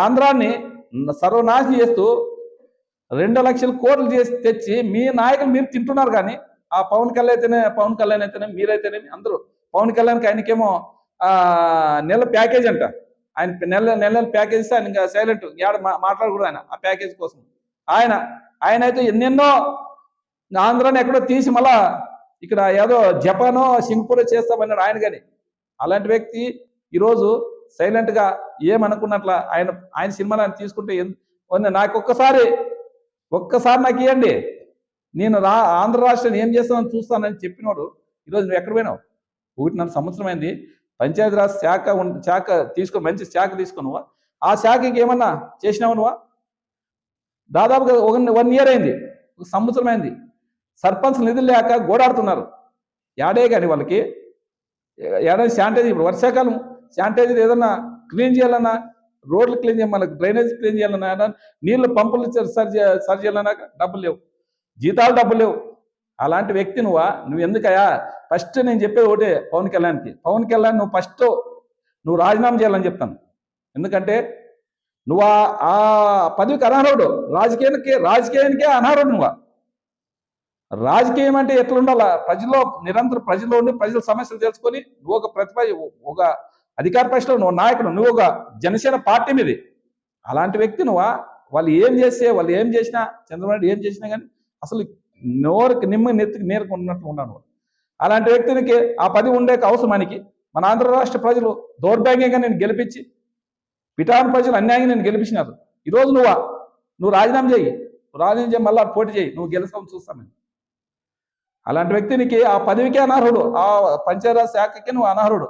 ఆంధ్రాన్ని సర్వనాశనం చేస్తూ 2,00,000 కోట్లు చేసి తెచ్చి మీ నాయకులు మీరు తింటున్నారు. కానీ ఆ పవన్ కళ్యాణ్ అయితేనే మీరైతేనేమి అందరూ పవన్ కళ్యాణ్కి ఆయనకేమో నెల ప్యాకేజ్ అంట. ఆయన నెల ప్యాకేజ్ ఇస్తే ఆయన ఇంకా సైలెంట్ మాట్లాడకూడదు ఆయన ఆ ప్యాకేజ్ కోసం. ఆయన అయితే ఎన్నెన్నో ఆంధ్రాని ఎక్కడో తీసి మళ్ళా ఇక్కడ ఏదో జపానో సింగపూర్ చేస్తామన్నాడు ఆయన. కానీ అలాంటి వ్యక్తి ఈరోజు సైలెంట్గా ఏమనుకున్నట్ల ఆయన సినిమాలు ఆయన తీసుకుంటే నాకు ఒక్కసారి నాకు ఇవ్వండి, నేను ఆంధ్ర రాష్ట్రాన్ని ఏం చేస్తానని చూస్తానని చెప్పినోడు ఈరోజు నువ్వు ఎక్కడ పోయినావు? 1.5 సంవత్సరం అయింది. పంచాయతీరాజ్ శాఖ తీసుకొని మంచి శాఖ తీసుకున్నావా? ఆ శాఖకి ఏమన్నా చేసినావు నువ్వా? దాదాపుగా 1 ఇయర్ అయింది, 1 సంవత్సరం అయింది. సర్పంచ్ నిధులు లేక గోడాడుతున్నారు. యాడే కానీ వాళ్ళకి ఏడాది శానిటైజర్, ఇప్పుడు వర్షాకాలం శానిటైజర్ ఏదన్నా క్లీన్ చేయాలన్నా, రోడ్లు క్లీన్ చేయాలన్నా, డ్రైనేజ్ క్లీన్ చేయాలన్నా, నీళ్లు పంపులు సరి చేయాలన్నా డబ్బులు లేవు, జీతాలు డబ్బులు లేవు. అలాంటి వ్యక్తి నువ్వు ఎందుకయా? ఫస్ట్ నేను చెప్పేది ఒకటే పవన్ కళ్యాణ్ నువ్వు ఫస్ట్ నువ్వు రాజీనామా చేయాలని చెప్తాను. ఎందుకంటే నువ్వు ఆ పదవికి అనర్హుడు, రాజకీయానికే అనర్హుడు. రాజకీయం అంటే ఎట్లుండాలా? నిరంతరం ప్రజల్లో ఉండి ప్రజల సమస్యలు తెలుసుకొని నువ్వు ఒక అధికార పక్షంలో నువ్వు నాయకుడు, నువ్వు ఒక జనసేన పార్టీ మీది. అలాంటి వ్యక్తి వాళ్ళు ఏం చేసినా చంద్రబాబు నాయుడు ఏం చేసినా కానీ అసలు నెత్తికి నేర్కొన్నట్లు ఉన్నాను. అలాంటి వ్యక్తికి ఆ పదవి ఉండే అవసరమానికి మన ఆంధ్ర రాష్ట్ర ప్రజలు దౌర్భాగ్యంగా నేను గెలిపించి, పిఠాన్ ప్రజలు అన్యాయంగా నేను గెలిపించినారు. ఈరోజు నువ్వు రాజీనామా చేయి, మళ్ళీ పోటీ చేయి, నువ్వు గెలుస్తావు చూస్తాను. అలాంటి వ్యక్తికి ఆ పదవికే అనర్హుడు, ఆ పంచాయతీరాజ్ శాఖకి నువ్వు అనర్హుడు.